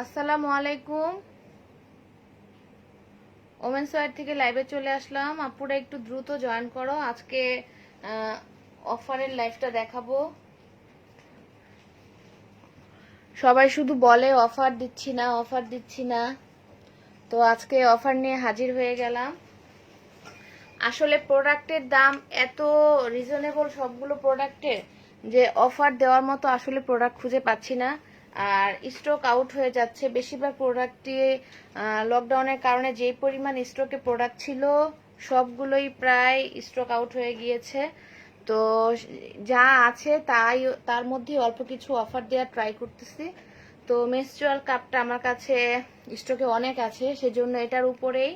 আসসালামু আলাইকুম। Women wire থেকে লাইভে চলে আসলাম। আপুরা একটু দ্রুত জয়েন করো। আজকে অফারের লাইভটা দেখাবো। সবাই শুধু বলে অফার দিচ্ছি না, অফার দিচ্ছি না, তো আজকে অফার নিয়ে হাজির হয়ে গেলাম। আসলে প্রোডাক্টের দাম এত রিজনেবল সবগুলো প্রোডাক্টের যে অফার দেওয়ার মতো আসলে প্রোডাক্ট খুঁজে পাচ্ছি না। আর স্টক আউট হয়ে যাচ্ছে বেশিরভাগ প্রোডাক্টই। লকডাউনের কারণে যেই পরিমাণ স্টকে প্রোডাক্ট ছিল সবগুলোই প্রায় স্টক আউট হয়ে গিয়েছে। তো যা আছে তার মধ্যে অল্প কিছু অফার দেওয়ার ট্রাই করতেছি। তো মেনস্ট্রুয়াল কাপটা আমার কাছে স্টকে অনেক আছে, সেজন্য এটার উপরেই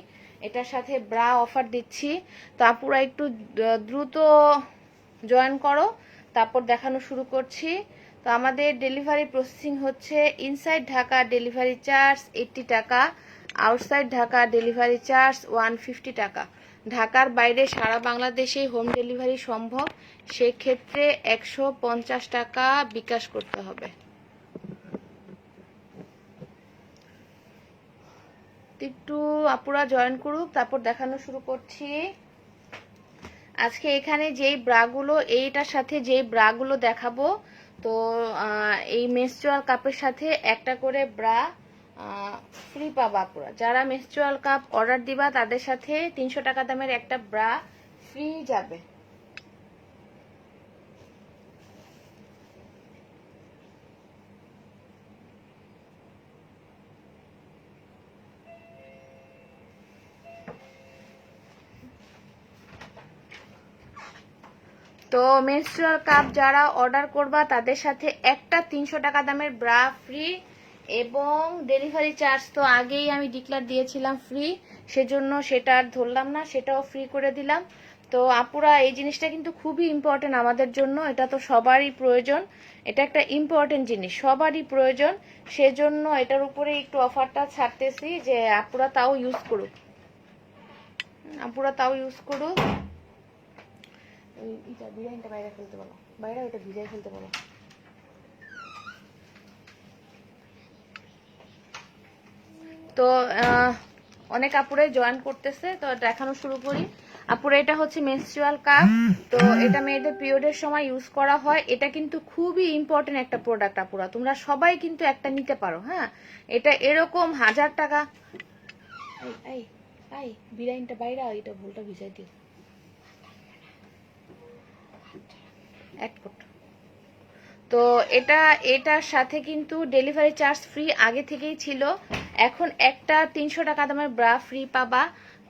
এটার সাথে ব্রা অফার দিচ্ছি। তো আপুরা একটু দ্রুত জয়েন করো, তারপর দেখানো শুরু করছি। তো আমাদের ডেলিভারি প্রসেসিং হচ্ছে ইনসাইড ঢাকা ডেলিভারি চার্জ 80 টাকা, আউটসাইড ঢাকা ডেলিভারি চার্জ 150 টাকা। ঢাকার বাইরে সারা বাংলাদেশে হোম ডেলিভারি সম্ভব, সেক্ষেত্রে 150 টাকা বিকাশ করতে হবে। একটু আপুরা জয়েন করুক, তারপর দেখানো শুরু করছি। আজকে এখানে যেই ব্রাগুলো, এইটার সাথে যেই ব্রাগুলো দেখাবো, তো এই মেনস্ট্রুয়াল কাপের সাথে একটা করে ব্রা ফ্রি পাবা আপুরা। যারা মেনস্ট্রুয়াল কাপ অর্ডার দিবা তাদের সাথে 300 টাকা দামের একটা ব্রা ফ্রি যাবে। তো মেনস্ট্রুয়াল কাপ যারা অর্ডার করবা তাদের সাথে একটা 300 টাকা দামের ব্রা ফ্রি, এবং ডেলিভারি চার্জ তো আগেই আমি ডিক্লার দিয়েছিলাম ফ্রি, সেজন্য সেটা আর ধরলাম না, সেটাও ফ্রি করে দিলাম। তো আপুরা এই জিনিসটা কিন্তু খুবই ইম্পর্টেন্ট আমাদের জন্য, এটা তো সবারই প্রয়োজন, এটা একটা ইম্পর্টেন্ট জিনিস, সবারই প্রয়োজন। সেজন্য এটার উপরে একটু অফারটা ছাড়তেছি যে আপুরা তাও ইউজ করুক, আপুরা তাও ইউজ করুক। বিরিয়ানিটা বাইরে ফেলতে বলো, বাইরে ওটা ভিজাই ফেলতে বলো। তো অনেক আপুরাই জয়েন করতেছে, তো দেখানো শুরু করি। আপুরা এটা হচ্ছে মেনস্ট্রুয়াল কাপ, তো এটা মেয়েদের পিরিয়ডের সময় ইউজ করা হয়। এটা কিন্তু খুবই ইম্পর্টেন্ট একটা প্রোডাক্ট আপুরা, তোমরা সবাই কিন্তু একটা নিতে পারো। হ্যাঁ, এটা এরকম 1000 টাকা। এই এই বিরিয়ানিটা বাইরে, এটা ভুলটা ভিজাই দিও। তো এটার সাথে কিন্তু ডেলিভারি চার্জ ফ্রি আগে থেকেই ছিল, এখন একটা 300 টাকা দামের ব্রা ফ্রি পাবা।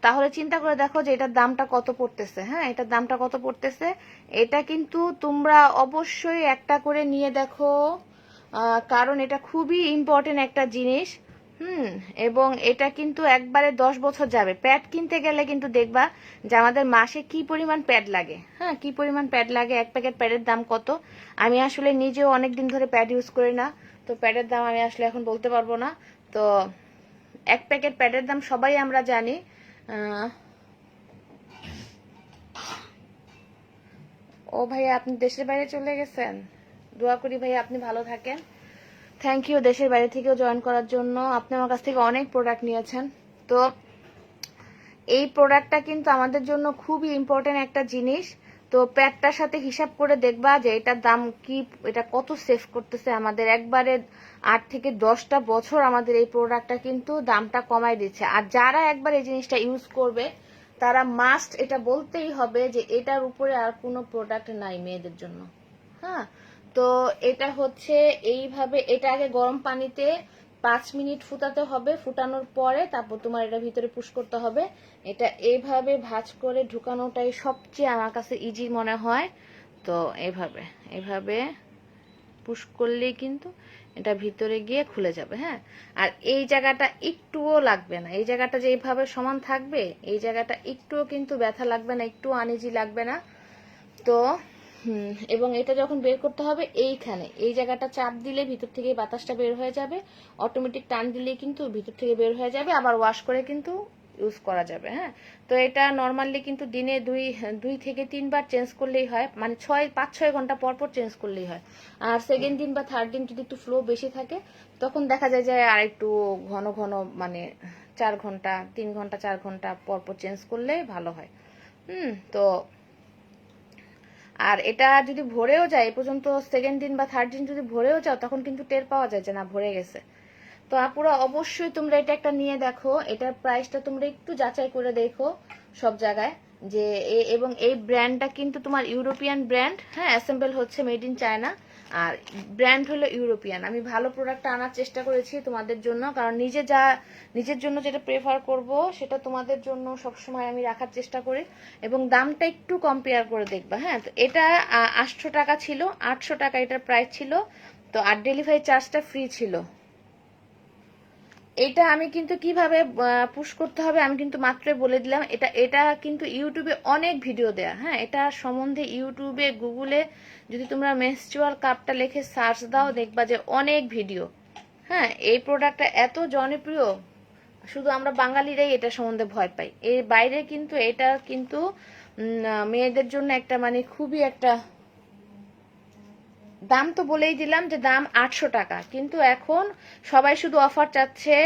তাহলে চিন্তা করে দেখো যে এটার দামটা কত পড়তেছে। হ্যাঁ, এটার দামটা কত পড়তেছে। এটা কিন্তু তোমরা অবশ্যই একটা করে নিয়ে দেখো, কারণ এটা খুবই ইম্পর্টেন্ট একটা জিনিস। এবং এটা কিন্তু একবারে 10 বছর যাবে। প্যাড কিনতে গেলে কিন্তু দেখবা যে আমাদের মাসে কি পরিমাণ প্যাড লাগে। হ্যাঁ, কি পরিমাণ প্যাড লাগে, এক প্যাকেট প্যাডের দাম কত। আমি আসলে নিজেও অনেকদিন ধরে প্যাড ইউজ করি না, তো প্যাডের দাম আমি আসলে এখন বলতে পারবো না। তো এক প্যাকেট প্যাডের দাম সবাই আমরা জানি। ও ভাইয়া, আপনি দেশের বাইরে চলে গেছেন, দোয়া করি ভাইয়া আপনি ভালো থাকেন। থ্যাংক ইউ দেশের বাইরে থেকেও জয়েন করার জন্য, আপনি আমার কাছ থেকে অনেক প্রোডাক্ট নিয়েছেন। তো এই প্রোডাক্টটা কিন্তু আমাদের জন্য খুবই ইম্পর্টেন্ট একটা জিনিস। তো প্যাডটার সাথে হিসাব করে দেখবা যে এটার দাম কি, এটা কত সেভ করতেছে আমাদের। একবারে 8 থেকে 10টা বছর আমাদের এই প্রোডাক্টটা কিন্তু দামটা কমায় দিচ্ছে। আর যারা একবার এই জিনিসটা ইউজ করবে তারা মাস্ট এটা বলতেই হবে যে এটার উপরে আর কোনো প্রোডাক্ট নাই মেয়েদের জন্য। হ্যাঁ, তো এটা হচ্ছে এইভাবে, এটা আগে গরম পানিতে 5 মিনিট ফুটাতে হবে, ফুটানোর পরে তারপর তোমার এটা ভিতরে পুশ করতে হবে। এটা এইভাবে ভাঁজ করে ঢুকানোটাই সবচেয়ে আমার কাছে ইজি মনে হয়। তো এইভাবে এইভাবে পুশ করলেই কিন্তু এটা ভিতরে গিয়ে খুলে যাবে। হ্যাঁ, আর এই জায়গাটা একটুও লাগবে না, এই জায়গাটা যে এইভাবে সমান থাকবে, এই জায়গাটা একটুও কিন্তু ব্যথা লাগবে না, একটু আনইজি লাগবে না। তো এবং এটা যখন বের করতে হবে এইখানে এই জায়গাটা চাপ দিলে ভিতর থেকে বাতাসটা বের হয়ে যাবে, অটোমেটিক টান দিলে কিন্তু ভিতর থেকে বের হয়ে যাবে। আবার ওয়াশ করে কিন্তু ইউজ করা যাবে। হ্যাঁ, তো এটা নর্মালি কিন্তু দিনে 2 থেকে 3 বার চেঞ্জ করলেই হয়, মানে 5-6 ঘন্টা পর পর চেঞ্জ করলেই হয়। আর সেকেন্ড দিন বা থার্ড দিন যদি একটু ফ্লো বেশি থাকে তখন দেখা যায় যে আর একটু ঘন ঘন, মানে 4 ঘন্টা 3 ঘন্টা 4 ঘন্টা পর পর চেঞ্জ করলে ভালো হয়। তো আর এটা যদি ভরেও যায়, এ পর্যন্ত সেকেন্ড দিন বা থার্ড দিন যদি ভরেও যাও তখন কিন্তু টের পাওয়া যায় যে না ভরে গেছে। তো আপুরা অবশ্যই তোমরা এটা একটা নিয়ে দেখো, এটার প্রাইসটা তোমরা একটু যাচাই করে দেখো সব জায়গায় যে এবং এই ব্র্যান্ডটা কিন্তু তোমার ইউরোপিয়ান ব্র্যান্ড। হ্যাঁ, অ্যাসেম্বল হচ্ছে মেড ইন চায়না, আর ব্র্যান্ড হলো ইউরোপিয়ান। আমি ভালো প্রোডাক্ট আনার চেষ্টা করেছি তোমাদের জন্য, কারণ নিজের জন্য যেটা প্রেফার করব সেটা তোমাদের জন্য সবসময় আমি রাখার চেষ্টা করি, এবং দামটা একটু কম্পেয়ার করে দেখবা। হ্যাঁ, তো এটা 800 টাকা ছিল, 800 টাকা এটার প্রাইস ছিল। তো আর ডেলিভারি চার্জটা ফ্রি ছিল। এটা আমি কিন্তু কিভাবে পুশ করতে হবে আমি কিন্তু মাত্রই বলে দিলাম। এটা কিন্তু ইউটিউবে অনেক ভিডিও দেয়া। হ্যাঁ, এটা সম্বন্ধে ইউটিউবে গুগলে যদি তোমরা মেনস্ট্রুয়াল কাপটা লিখে সার্চ দাও দেখবা যে অনেক ভিডিও। হ্যাঁ, এই প্রোডাক্টটা এত জনপ্রিয়, শুধু আমরা বাঙালিরাই এটা সম্বন্ধে ভয় পাই। এর বাইরে কিন্তু এটা কিন্তু মেয়েদের জন্য একটা মানে খুবই একটা দাম। তো বলেই দিলাম যে দাম 800 টাকা, কিন্তু এখন সবাই শুধু অফার চাচ্ছে,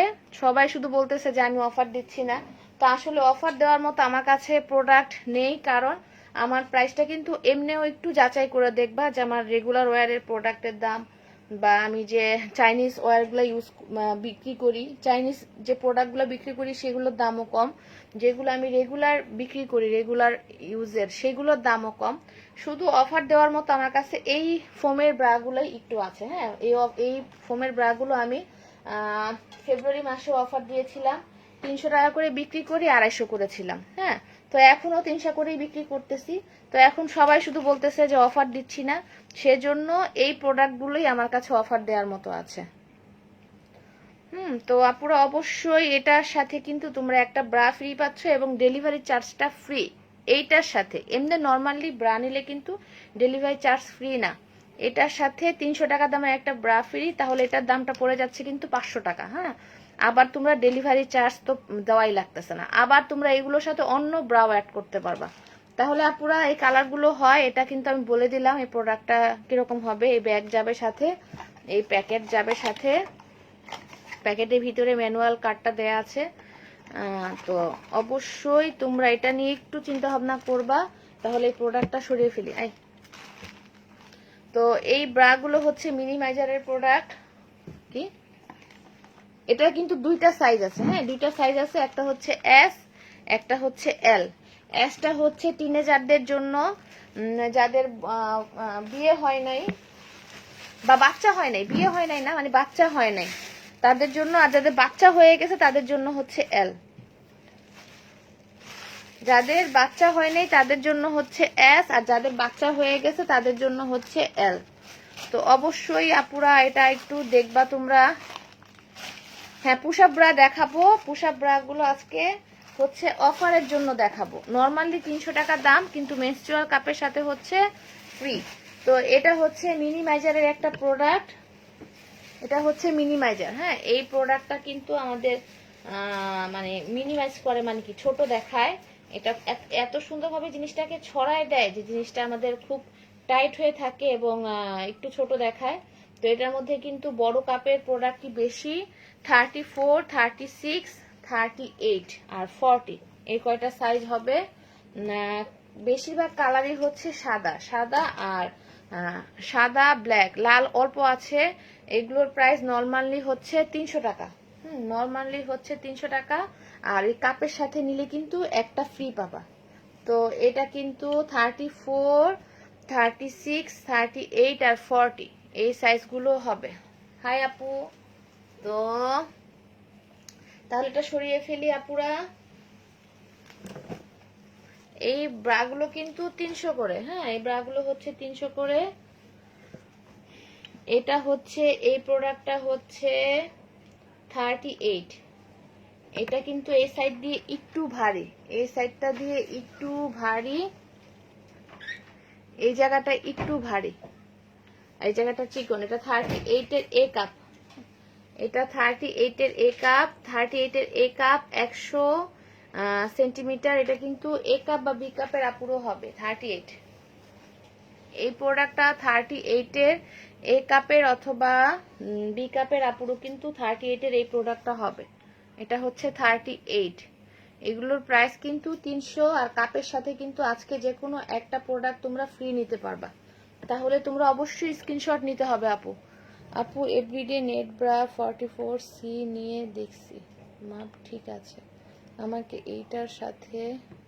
সবাই শুধু বলতেছে যে আমি অফার দিচ্ছি না। তো আসলে অফার দেওয়ার মতো আমার কাছে প্রোডাক্ট নেই, কারণ আমার প্রাইসটা কিন্তু এমনিও একটু যাচাই করে দেখবা যে আমার রেগুলার ওয়্যারের প্রোডাক্টের দাম, বা আমি যে চাইনিজ ওয়্যারগুলো বিক্রি করি, চাইনিজ যে প্রোডাক্টগুলো বিক্রি করি সেগুলোর দামও কম, যেগুলো আমি রেগুলার বিক্রি করি রেগুলার ইউজের সেগুলোর দামও কম। শুধু অফার দেওয়ার মতো আমার কাছে এই ফোমের ব্রাগুলোই একটু আছে। হ্যাঁ, এই ফোমের ব্রাগুলো আমি ফেব্রুয়ারি মাসে অফার দিয়েছিলাম, 300 টাকা করে বিক্রি করি, 250 করেছিলাম। হ্যাঁ, তো এখনো 300 করেই বিক্রি করতেছি। তো এখন সবাই শুধু বলতেছে যে অফার দিচ্ছি না, সেজন্য এই প্রোডাক্টগুলোই আমার কাছে অফার দেওয়ার মতো আছে। তো আপুরা অবশ্যই এটার সাথে কিন্তু তোমরা একটা ব্রা ফ্রি পাচ্ছ এবং ডেলিভারি চার্জটা ফ্রি। এইটার সাথে এমনি নর্মালি ব্রা নিলে কিন্তু ডেলিভারি চার্জ ফ্রি না, এটার সাথে 300 টাকা দামের একটা ব্রা ফ্রি, তাহলে এটার দামটা পড়ে যাচ্ছে কিন্তু 500 টাকা। হ্যাঁ, আবার তোমরা ডেলিভারি চার্জ তো দেওয়াই লাগতেছে না, আবার তোমরা এগুলোর সাথে অন্য ব্রাও অ্যাড করতে পারবা। তাহলে আপুরা এই কালারগুলো হয়, এটা কিন্তু আমি বলে দিলাম এই প্রোডাক্টটা কিরকম হবে। এই ব্যাগ যাবে সাথে, এই প্যাকেট যাবে সাথে, প্যাকেটের ভিতরে ম্যানুয়াল কার্ডটা দেয়া আছে। তো অবশ্যই তোমরা এটা নিয়ে একটু চিন্তা ভাবনা করবা, তাহলে এই প্রোডাক্টটা সরিয়ে ফেলি। তো এই ব্রাগুলো হচ্ছে মিনিমাইজারের প্রোডাক্ট। কি এটা কিন্তু দুইটা সাইজ আছে। হ্যাঁ, দুইটা সাইজ আছে, একটা হচ্ছে এস, একটা হচ্ছে এল। এসটা হচ্ছে টিনেজারদের জন্য, যাদের বিয়ে হয় নাই বা বাচ্চা হয় নাই, বিয়ে হয় নাই না মানে বাচ্চা হয় নাই তাদের জন্য, আর যাদের বাচ্চা হয়ে গেছে তাদের জন্য হচ্ছে এল। যাদের বাচ্চা হয় নাই তাদের জন্য হচ্ছে এস, আর যাদের বাচ্চা হয়ে গেছে তাদের জন্য হচ্ছে এল। তো অবশ্যই আপুরা এটা একটু দেখবা তোমরা। হ্যাঁ, পুশআপ ব্রা দেখাবো। পুশআপ ব্রা গুলো আজকে হচ্ছে অফারের জন্য দেখাবো। নর্মালি 300 টাকা দাম, কিন্তু মেনস্ট্রুয়াল কাপের সাথে হচ্ছে ফ্রি। তো এটা হচ্ছে মিনিমাইজারের একটা প্রোডাক্ট, এটা হচ্ছে মিনিমাইজার। হ্যাঁ, এই প্রোডাক্টটা কিন্তু আমাদের মানে মিনিমাইজ করে, মানে কি ছোট দেখায়। এটা এত সুন্দরভাবে জিনিসটাকে ছড়ায় দেয় যে জিনিসটা আমাদের খুব টাইট হয়ে থাকে এবং একটু ছোট দেখায়। তো এটার মধ্যে কিন্তু বড় কাপের প্রোডাক্টই বেশি, 34, 36, 38 আর 40 এই কয়টা সাইজ হবে। বেশিরভাগ কালারই হচ্ছে সাদা সাদা, আর সাদা ব্ল্যাক, লাল অল্প আছে। এগুলোর প্রাইস নর্মালি হচ্ছে 300 টাকা। নর্মালি হচ্ছে 300 টাকা, আর এই কাপের সাথে নিলে কিন্তু একটা ফ্রি পাবা। তো এটা কিন্তু 34, 36, 38 আর 40 এই সাইজগুলো হবে। হাই আপু, তো তাহলে এটা সরিয়ে ফেলি আপুরা। এই ব্রাগুলো কিন্তু 300 করে। হ্যাঁ, এই ব্রাগুলো হচ্ছে 300 করে। এটা হচ্ছে এই প্রোডাক্টটা হচ্ছে 38। এটা কিন্তু এই সাইড দিয়ে একটু ভারী, এই সাইডটা দিয়ে একটু ভারী, এই জায়গাটা একটু ভারী, এই জায়গাটা চিকন। এটা 38 এর এ কাপ, এটা 38 এর এ কাপ, 38 এর এ কাপ 100 সেন্টিমিটার। এটা কিন্তু এ কাপ বা বি কাপের আপুরও হবে 38। এই প্রোডাক্টটা 38-এর এ কাপের অথবা বি কাপের আপুরও কিন্তু 38-এর এই প্রোডাক্টটা হবে। এটা হচ্ছে 38। এগুলোর প্রাইস কিন্তু 300, আর কাপের সাথে কিন্তু আজকে যে কোনো একটা প্রোডাক্ট তোমরা ফ্রি নিতে পারবা। তাহলে তোমরা অবশ্যই স্ক্রিনশট নিতে হবে আপু। আপু এভরিডে নেট ব্রা 44C নিয়ে দেখছি, মাপ ঠিক আছে, আমাকে এইটার সাথে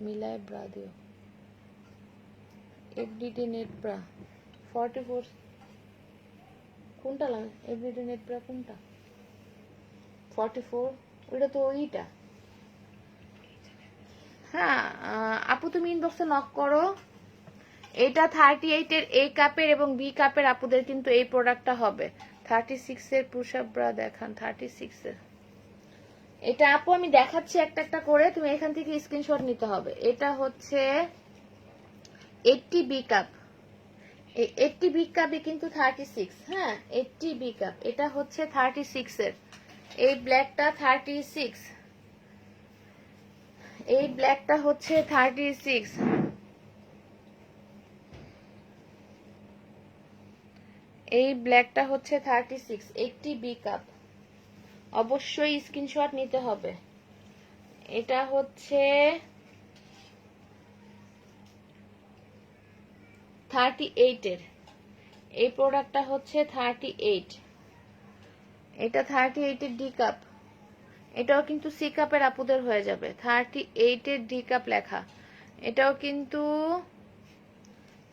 মিলায় ব্রা দিও। এভরিডে নেট ব্রা 44 কোনটা লাগে? এভরিডে নেট ব্রা কোনটা? 44 ওটা তো ওইটা। হ্যাঁ আপু তুমি ইনবক্সে নক করো। এটা 38-এর এ কাপের এবং বি কাপের আপুদের কিন্তু এই প্রোডাক্টটা হবে। 36-এর পুশ আপ ব্রা দেখান। 36-এর এটা আপু আমি দেখাচ্ছি একটা একটা করে, তুমি এখান থেকে স্ক্রিনশট নিতে হবে। এটা হচ্ছে 80 বি কাপ। এই 80 বি কাপে কিন্তু 36। হ্যাঁ 80 বি কাপ, এটা হচ্ছে 36-এর। এই ব্ল্যাকটা 36, এই ব্ল্যাকটা হচ্ছে 36। এই ব্ল্যাকটা হচ্ছে 36, 80 বি কাপ। অবশ্যই স্ক্রিনশট নিতে হবে। এটা হচ্ছে 38-এর, এই প্রোডাক্টটা হচ্ছে 38। এটা 38-এর ডি কাপ। এটাও কিন্তু সি কাপের আপুদের হয়ে যাবে। 38-এর ডি কাপ লেখা, এটাও কিন্তু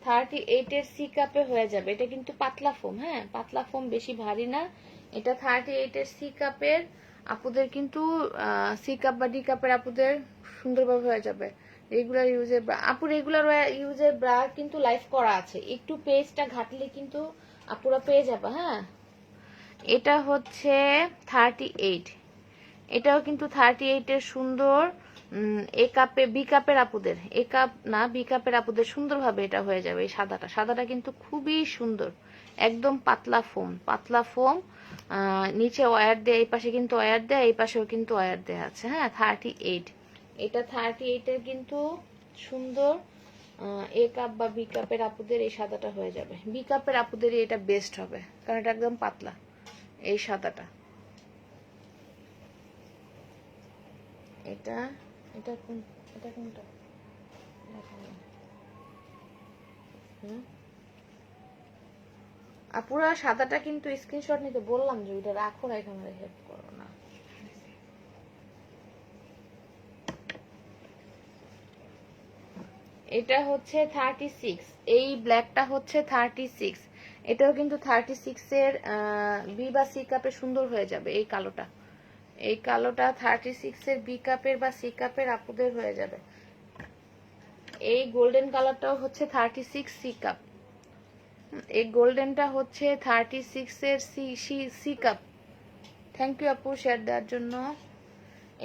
38-এর সি কাপে হয়ে যাবে। এটা কিন্তু পাতলা ফোম, হ্যাঁ পাতলা ফোম, বেশি ভারী না। এটা 38-এর সি কাপের আপুদের কিন্তু সি কাপ বা ডি কাপের আপুদের সুন্দরভাবে হয়ে যাবে। রেগুলার ইউজের ব্রা আপু, রেগুলার ইউজের ব্রা কিন্তু লাইভ করা আছে, একটু পেজটা ঘাটলে কিন্তু আপুরা পেয়ে যাবে। হ্যাঁ এটা হচ্ছে 38, এটাও কিন্তু 38-এর সুন্দর। এ কাপে বি কাপের আপুদের, এ কাপ না বি কাপের আপুদের সুন্দরভাবে এটা হয়ে যাবে। এই সাদাটা, সাদাটা কিন্তু খুবই সুন্দর, একদম পাতলা ফোম, পাতলা ফোম। নিচে ওয়্যার দেয়া, এই পাশে কিন্তু ওয়্যার দেয়া, এই পাশেও কিন্তু ওয়্যার দেয়া আছে। হ্যাঁ 38, এটা 38-এর কিন্তু সুন্দর। এ কাপ বা বি কাপের আপুদের এই সাদাটা হয়ে যাবে। বি কাপের আপুদেরই এটা বেস্ট হবে, কারণ এটা একদম পাতলা এই সাদাটা। এটা এটা কোন, এটা কোনটা? আপুরা সাদাটা কিন্তু স্ক্রিনশট নিতে বললাম যে ওইটা রাখো না, এখানে হেল্প করো না। এটা হচ্ছে 36, এই ব্ল্যাকটা হচ্ছে 36। এটাও কিন্তু 36-এর বি বা সি কাপে সুন্দর হয়ে যাবে। এই কালোটা, এই কালোটা 36-এর বি কাপের বা সি কাপের আপুদের হয়ে যাবে। এই গোল্ডেন কালারটাও হচ্ছে 36 সি কাপ। এই গোল্ডেনটা হচ্ছে 36-এর সি কাপ। থ্যাংক ইউ আপু শেয়ার দেওয়ার জন্য।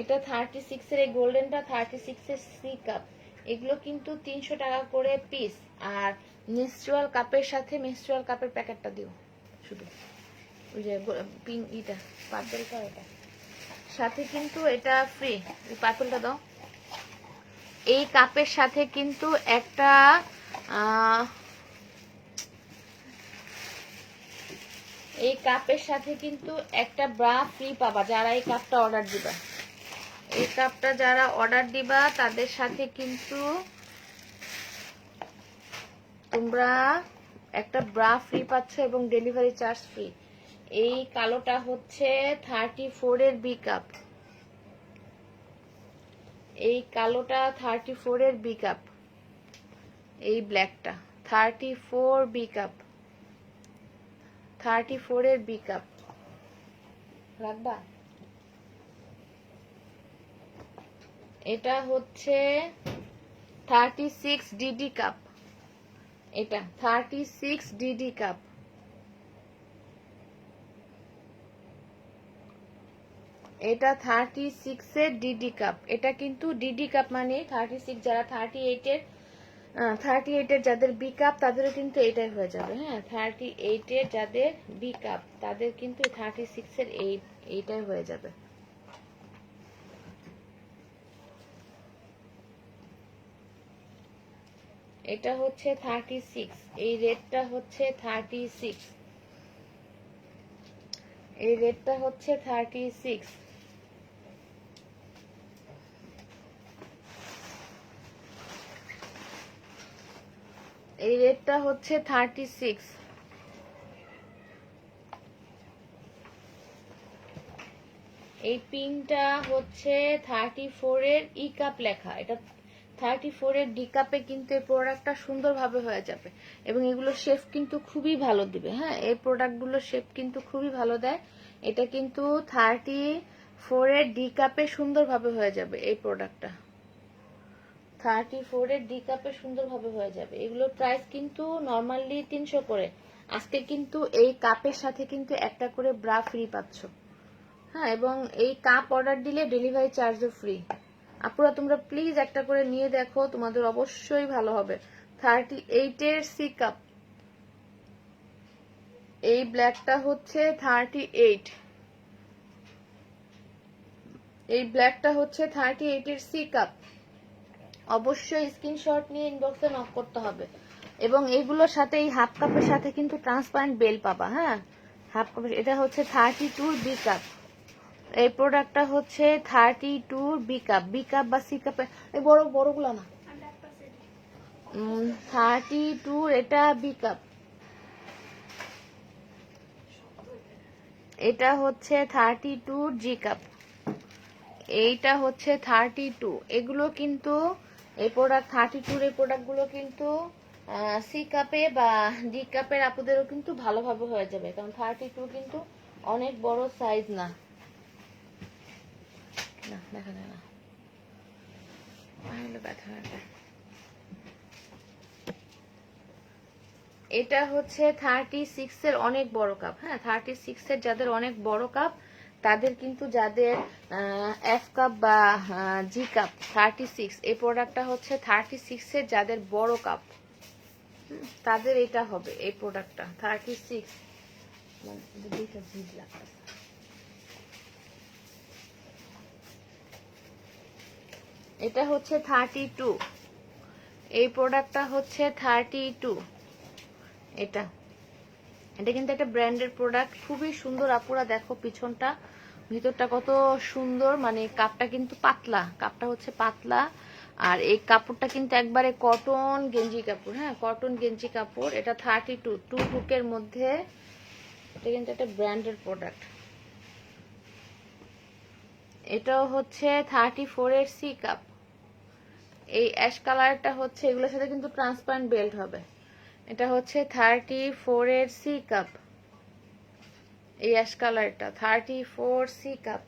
এটা 36-এর, এই গোল্ডেনটা 36-এর সি কাপ। এগুলো কিন্তু 300 টাকা করে পিস। আর মেনস্ট্রুয়াল কাপের সাথে মেনস্ট্রুয়াল কাপের প্যাকেটটা দিও শুধু, ওই যে পিঙ্ক ইটা পার্পেলটা, এটা সাথে কিন্তু এটা ফ্রি। এই পার্পেলটা দাও। এই কাপের সাথে কিন্তু একটা এই কাপের সাথে কিন্তু একটা ব্রা ফ্রি পাবা যারা এই কাপটা অর্ডার দিবা। এই কাপটা যারা অর্ডার দিবা তাদের সাথে কিন্তু তোমরা একটা ব্রা ফ্রি পাচ্ছ এবং ডেলিভারি চার্জ ফ্রি। এই কালোটা হচ্ছে 34-এর বি কাপ। এই কালোটা 34-এর বি কাপ। এই ব্ল্যাকটা 34 বি কাপ, 34-এর বি কাপ রাখবা। এটা হচ্ছে 36 ডিডি কাপ। এটা 36 ডিডি কাপ। এটা 36-এর ডিডি কাপ। এটা কিন্তু ডিডি কাপ মানে 36, যারা 38-এর যাদের বি কাপ তাদেরও কিন্তু এটাই হয়ে যাবে। হ্যাঁ 38-এর যাদের বি কাপ তাদের কিন্তু 36-এর এইটাই হয়ে যাবে। এটা হচ্ছে 36, এই রেডটা হচ্ছে 36, এই রেডটা হচ্ছে 36, এই রেডটা হচ্ছে 36, এই পিনটা হচ্ছে 34 এর ই কাপ লেখা, এটা 34 এর ডি কাপে কিন্তু এই প্রোডাক্টটা সুন্দরভাবে হয়ে যাবে এবং এগুলো শেপ কিন্তু খুবই ভালো দিবে। হ্যাঁ, এই প্রোডাক্টগুলো শেপ কিন্তু খুবই ভালো দেয়। এটা কিন্তু 34 এর ডি কাপে সুন্দরভাবে হয়ে যাবে। এই প্রোডাক্টটা 34 এর ডি কাপে সুন্দরভাবে হয়ে যাবে। এগুলোর প্রাইস কিন্তু নর্মালি 300 করে, আজকে কিন্তু এই কাপের সাথে কিন্তু একটা করে ব্রা ফ্রি পাচ্ছ। হ্যাঁ, এবং এই কাপ অর্ডার দিলে ডেলিভারি চার্জও ফ্রি। আপুরা তোমরা প্লিজ একটা করে নিয়ে দেখো, তোমাদের অবশ্যই ভালো হবে। 38 এর সি কাপ, এই ব্ল্যাকটা হচ্ছে 38, এই ব্ল্যাকটা হচ্ছে 38 এর সি কাপ। অবশ্যই স্ক্রিনশট নিয়ে ইনবক্সে নক করতে হবে। এবং এইগুলোর সাথে এই হাফ কাপের সাথে কিন্তু ট্রান্সপারেন্ট বেল পাবা। হ্যাঁ, হাফ কাপের এটা হচ্ছে 32 বি কাপ, এই প্রোডাক্টটা হচ্ছে 32 বি কাপ, বি কাপ বা সি কাপে, এই বড় বড়গুলো না, 32 এটা বি কাপ, এটা হচ্ছে 32 জি কাপ, এইটা হচ্ছে 32। এগুলো কিন্তু এই প্রোডাক্ট 32 এই প্রোডাক্টগুলো কিন্তু সি কাপে বা ডি কাপের আপুদেরও কিন্তু ভালোভাবে হয়ে যাবে, কারণ 32 কিন্তু অনেক বড় সাইজ না। না দেখা যায় না, ব্যথা লাগে। এটা হচ্ছে 36 এর অনেক বড় কাপ। হ্যাঁ, 36 এর যাদের অনেক বড় কাপ, তাদের কিন্তু যাদের এফ কাপ বা জি কাপ 36, এই প্রোডাক্টটা হচ্ছে 36 এর যাদের বড় কাপ, তাদের এটা হবে এই প্রোডাক্টটা 36। এটা হচ্ছে 32, এই প্রোডাক্টটা হচ্ছে 32। এটা এটা কিন্তু একটা ব্র্যান্ডের প্রোডাক্ট, খুবই সুন্দর। আপুরা দেখো পিছনটা, ভিতরটা কত সুন্দর, মানে কাপটা কিন্তু পাতলা, কাপটা হচ্ছে পাতলা, আর এই কাপড়টা কিন্তু একবারে কটন গেঞ্জি কাপড়। হ্যাঁ, কটন গেঞ্জি কাপড়। এটা 32 টু হুকের মধ্যে, এটা কিন্তু একটা ব্র্যান্ডের প্রোডাক্ট। এটাও হচ্ছে 34 এর সি কাপ, এই অ্যাশ কালারটা হচ্ছে, এগুলোর সাথে কিন্তু ট্রান্সপারেন্ট বেল্ট হবে। এটা হচ্ছে 34 এর সি কাপ, এই অ্যাশ কালারটা 34 সি কাপ।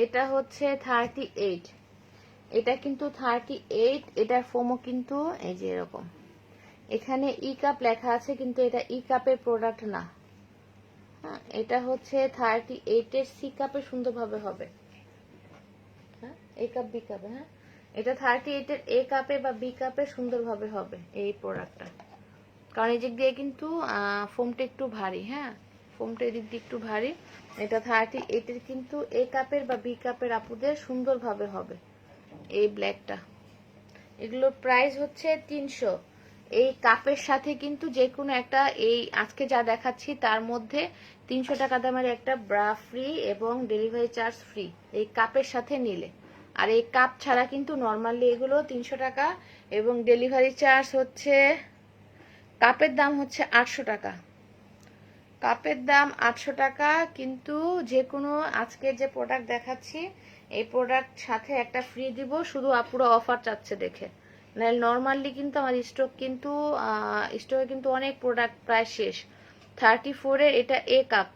এটা হচ্ছে 38, এটা কিন্তু 38, এটার ফোমও কিন্তু এই যে এরকম, এখানে ই কাপ লেখা আছে কিন্তু এটা ই কাপের প্রোডাক্ট না। হ্যাঁ, এটা হচ্ছে 38 এর সি কাপে সুন্দরভাবে হবে। হ্যাঁ, এ কাপ বি কাপে, হ্যাঁ এটা 38 এর এ কাপে বা বি কাপে সুন্দরভাবে হবে এই প্রোডাক্টটা, কারণ এই দিক দিয়ে কিন্তু ফোমটা একটু ভারী। হ্যাঁ, ফোমটা এদিক দিয়ে একটু ভারী। এটা 38 এর কিন্তু এ কাপের বা বি কাপের আপুদের সুন্দরভাবে হবে এই ব্ল্যাকটা। এগুলোর প্রাইস হচ্ছে 300। এই কাপের সাথে কিন্তু যে কোনো একটা, এই আজকে যা দেখাচ্ছি তার মধ্যে 300 টাকা দামের একটা ব্রা ফ্রি এবং ডেলিভারি চার্জ ফ্রি এই কাপের সাথে নিলে। আর এই কাপ ছাড়া কিন্তু নর্মালি এগুলো 300 টাকা এবং ডেলিভারি চার্জ হচ্ছে, কাপের দাম হচ্ছে 800 টাকা, কাপের দাম 800 টাকা। কিন্তু যে কোনো আজকে যে প্রোডাক্ট দেখাচ্ছি এই প্রোডাক্ট সাথে একটা ফ্রি দিব, শুধু আপুরা অফার চাচ্ছে দেখে, নাহলে নর্মালি কিন্তু আমার স্টক কিন্তু স্টকে কিন্তু অনেক প্রোডাক্ট প্রায় শেষ। 34 এর এটা এ কাপ,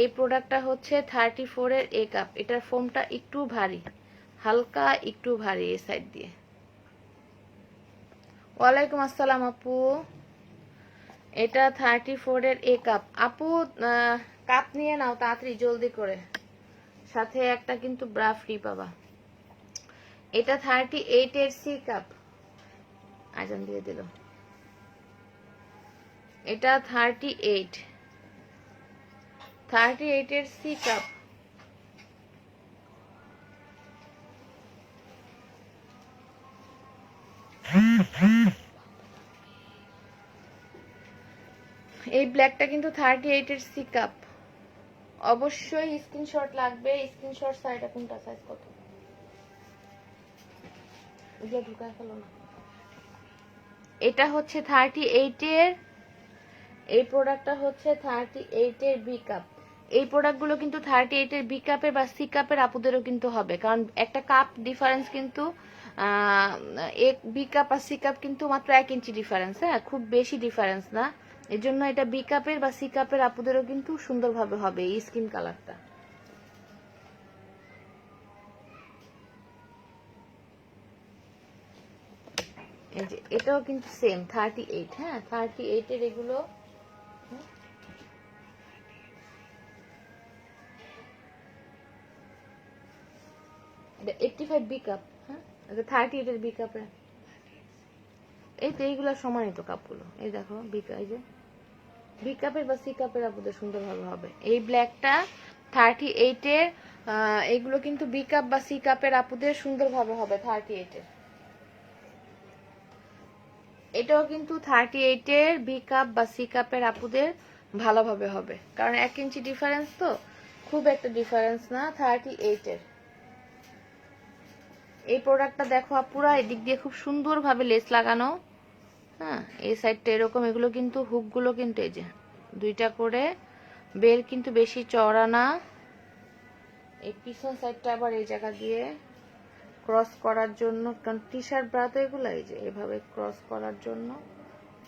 এই প্রোডাক্টটা হচ্ছে 34 এর এ কাপ, এটার ফোমটা একটু ভারী, হালকা একটু ভারী এই সাইড দিয়ে। ওয়ালাইকুম আসসালাম আপু, এটা 34 এর এ কাপ। আপু কাপ নিয়ে নাও তাড়াতাড়ি জলদি করে, সাথে একটা কিন্তু ব্রা ফ্রি পাবা। এটা 38 এর সি কাপ, আজান দিয়ে দিল। এটা 38 এর সি কাপ, এই ব্ল্যাকটা কিন্তু 38 এর সি কাপ। অবশ্যই স্ক্রিনশট লাগবে। স্ক্রিনশট সাইডে কোনটা সাইজ কত এটা ঢুকায় ফেলো না। এটা হচ্ছে 38 এর, এই প্রোডাক্টটা হচ্ছে 38 এর বি কাপ। এই প্রোডাক্টগুলো কিন্তু 38 এর বি কাপের বা সি কাপের আপুদেরও কিন্তু হবে, কারণ একটা কাপ ডিফারেন্স কিন্তু এক বি কাপ আর সি কাপ কিন্তু মাত্র 1 ইঞ্চি ডিফারেন্স, হ্যাঁ খুব বেশি ডিফারেন্স না। এর জন্য এটা বি কাপের বা সি কাপের আপুদেরও কিন্তু সুন্দরভাবে হবে এই স্কিন কালারটা। এই যে এটাও কিন্তু সেম 38, হ্যাঁ 38 এর এগুলো। এটা 85 বি কাপ, হ্যাঁ এটা 38 এর বি কাপের। এই তো এইগুলো সমানই তো কাপগুলো, এই দেখো এই যে বি কাপের বা সি কাপের আপুদের সুন্দরভাবে হবে। এই ব্ল্যাকটা 38 এর, এগুলো কিন্তু বি কাপ বা সি কাপের আপুদের সুন্দরভাবে হবে 38 এর। এটাও কিন্তু 38 এর বি কাপ বা সি কাপের আপুদের ভালোভাবে হবে, কারণ 1 ইঞ্চি ডিফারেন্স তো, খুব একটা ডিফারেন্স না 38 এর। এই প্রোডাক্টটা দেখো পুরো এদিক দিয়ে খুব সুন্দরভাবে লেস লাগানো, হ্যাঁ এই সাইডটা এরকম। এগুলো কিন্তু হুকগুলো কিন্তু এই যে দুইটা করে বের, কিন্তু বেশি চওড়া না। এই পিছন সাইডটা আবার এই জায়গা দিয়ে ক্রস করার জন্য, কারণ টি শার্ট ব্রা তো এগুলো এই যে এভাবে ক্রস করার জন্য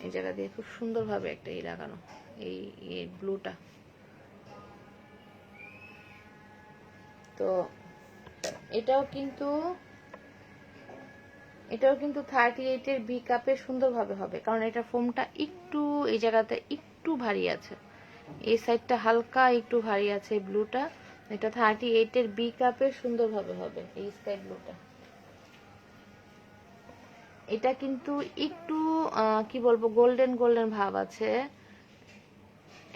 এই জায়গা দিয়ে খুব সুন্দরভাবে একটা এই লাগানো, এই ব্লুটা। তো এটাও কিন্তু 38 এর বি কাপে সুন্দরভাবে হবে, কারণ এটা ফোমটা একটু এই জায়গাতে একটু ভারী আছে, এই সাইডটা হালকা একটু ভারী আছে এই ব্লুটা। এটা 38 এর বি কাপে সুন্দরভাবে হবে এই স্কাই ব্লুটা। এটা কিন্তু একটু কি বলবো গোল্ডেন গোল্ডেন ভাব আছে।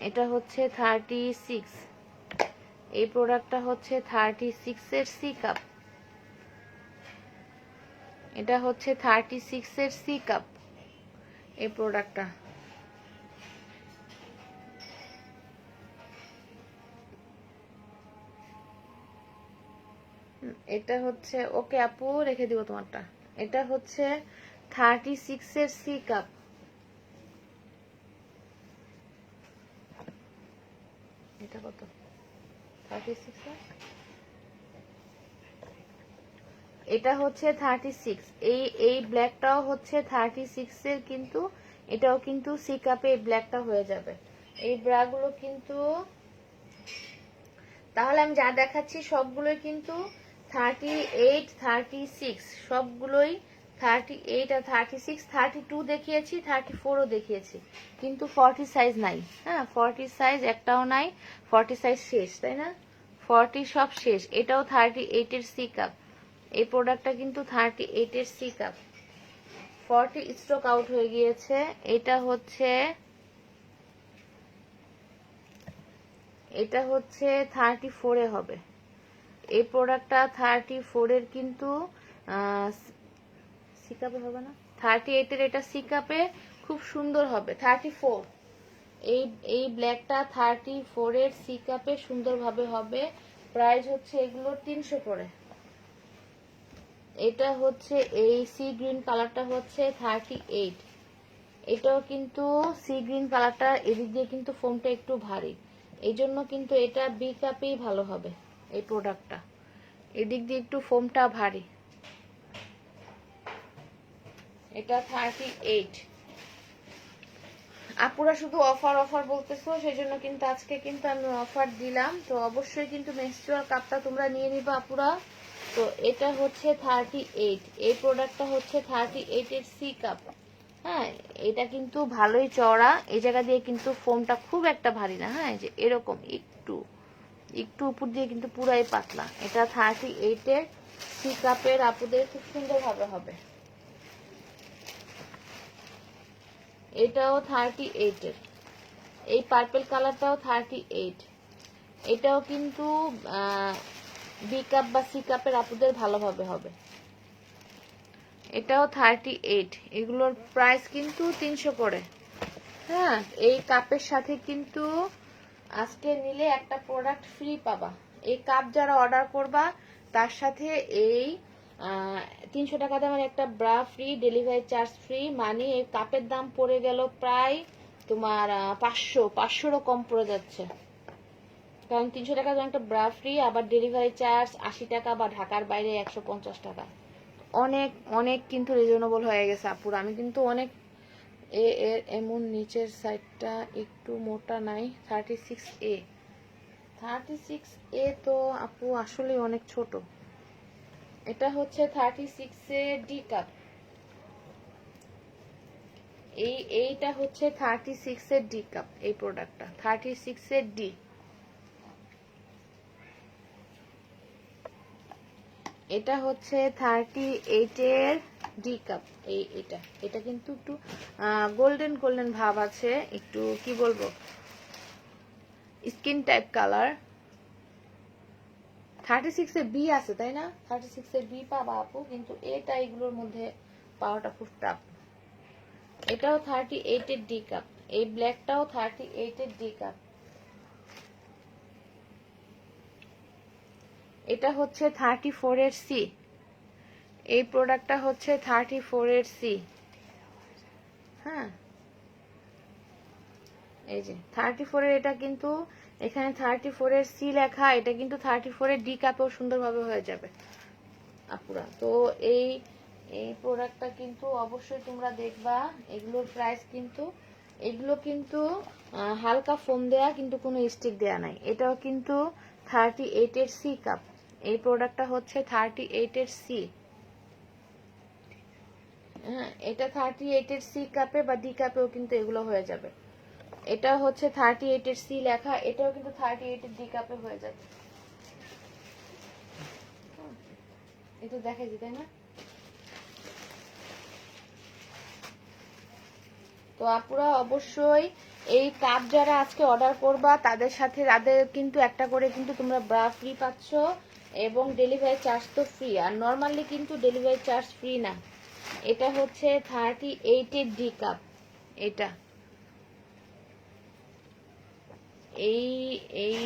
এটা হচ্ছে 36, এই প্রোডাক্টটা হচ্ছে 36 এর সি কাপ। এটা হচ্ছে 36 এর সি কাপ এই প্রোডাক্টটা। এটা হচ্ছে ওকে আপু রেখে দিব তোমারটা। এটা হচ্ছে 36 এর সি কাপ। এটা কত 36 না, এটা হচ্ছে 36। এই ব্ল্যাকটাও হচ্ছে 36 এর, কিন্তু এটাও কিন্তু সি কাপে এই ব্ল্যাকটা হয়ে যাবে। এই ব্রাগুলো কিন্তু তাহলে আমি যা দেখাচ্ছি সবগুলোই কিন্তু 38, 36 সবগুলোই 38 আর 36, 32 দেখিয়েছি, 34ও দেখিয়েছি, কিন্তু 40 সাইজ নাই। হ্যাঁ 40 সাইজ একটাও নাই, 40 সাইজ শেষ, তাই না? 40 সব শেষ। এটাও 38 এর সি কাপ। এই প্রোডাক্টটা কিন্তু 38 এর সি কাপ। 40 স্টক আউট হয়ে গিয়েছে। এটা হচ্ছে 34 এ হবে। এই প্রোডাক্টটা 34 এর, কিন্তু সি কাপে হবে না, 38 এর এটা সি কাপে খুব সুন্দর হবে। 34 এই ব্ল্যাকটা 34 এর সি কাপে সুন্দরভাবে হবে। প্রাইস হচ্ছে এগুলো 300 করে। এটা হচ্ছে এই সি গ্রিন কালারটা হচ্ছে 38। এটাও কিন্তু সি গ্রিন কালারটা এদিক দিয়ে কিন্তু ফোমটা একটু ভারী, এই জন্য কিন্তু এটা বি কাপেই ভালো হবে। এই প্রোডাক্টটা এদিক দিয়ে একটু ফোমটা ভারী। এটা 38। আপুরা শুধু অফার অফার বলতেছো, সেই জন্য কিন্তু আজকে কিন্তু আমি অফার দিলাম। তো অবশ্যই কিন্তু মেনস্ট্রুয়াল কাপটা তোমরা নিয়ে নিবা আপুরা। তো এটা হচ্ছে 38, এই প্রোডাক্টটা হচ্ছে 38 এর সি কাপ। হ্যাঁ এটা কিন্তু ভালোই চওড়া, এই জায়গা দিয়ে কিন্তু ফোমটা খুব একটা ভারী না, হ্যাঁ যে এরকম একটু একটু উপর দিয়ে কিন্তু পুরাই পাতলা। এটা 38 এর সি কাপের আপুদের খুব সুন্দরভাবে হবে। এটাও 38 এর, এই পার্পল কালারটাও 38। এটাও কিন্তু বি কাপ বা সি কাপের আপুদের ভালোভাবে হবে। এটাও 38। এগুলোর প্রাইস কিন্তু 300 করে। হ্যাঁ, এই কাপের সাথে কিন্তু আজকে নিলে একটা প্রোডাক্ট ফ্রি পাবা। এই কাপ যারা অর্ডার করবা তার সাথে এই 300 টাকা দামের একটা bra free, delivery charge free. মানে এই কাপের দাম পড়ে গেল প্রায় তোমার 500 কম পড়ে যাচ্ছে। কারণ 300 টাকা দামের একটা ব্রা ফ্রি, আবার ডেলিভারি চার্জ 80 টাকা, বা ঢাকার বাইরে 150 টাকা। অনেক অনেক কিন্তু রিজনেবল হয়ে গেছে আপুর। আমি কিন্তু অনেক এর এমন নিচের সাইডটা একটু মোটা নাই। 36A। 36A তো আপু আসলে অনেক ছোট। এটা হচ্ছে 36A ডি কাপ। এইটা হচ্ছে 36A ডি কাপ। এই প্রোডাক্টটা 36A ডি। এটা হচ্ছে 38 এর ডি কাপ। এটা কিন্তু একটু গোল্ডেন গোল্ডেন ভাব আছে, একটু কি বলবো, skin type colour. 36 A B আছে তাই না? 36 এ বি পাবা আপু, কিন্তু এটা এগুলোর মধ্যে পাওয়াটা খুব টাফ। এটাও 38 এর ডি কাপ। এই ব্ল্যাকটাও 38 এর ডি কাপ। এটা হচ্ছে 34 এর সি। এই প্রোডাক্টটা হচ্ছে 34 এর সি। হ্যাঁ, এই যে 34 এর, এটা কিন্তু এখানে 34 এর সি লেখা। এটা কিন্তু 34 এর ডি কাপেও সুন্দরভাবে হয়ে যাবে আপুরা। তো এই এই প্রোডাক্টটা কিন্তু অবশ্যই তোমরা দেখবা। এগুলোর প্রাইস কিন্তু, এগুলো কিন্তু হালকা ফোম দেয়া, কিন্তু কোনো স্টিক দেয়া নাই। এটাও কিন্তু 38 এর সি কাপ। এই প্রোডাক্টটা হচ্ছে 38 এর সি। হ্যাঁ, এটা 38 এর সি কাপে বা ডি কাপেও কিন্তু এগুলো হয়ে যাবে। এটা হচ্ছে 38 এর সি লেখা। এটাও কিন্তু 38 এর ডি কাপে হয়ে যাবে। এটা দেখাই তাই না? তো আপুরা অবশ্যই এই কাপ যারা আজকে অর্ডার করবা তাদের সাথে তাদের কিন্তু একটা করে কিন্তু তোমরা ব্রা ফ্রি পাচ্ছ, এবং ডেলিভারি চার্জ তো ফ্রি। আর নর্মালি কিন্তু ডেলিভারি চার্জ ফ্রি না। এটা হচ্ছে 38 এর ডি কাপ। এটা এই এই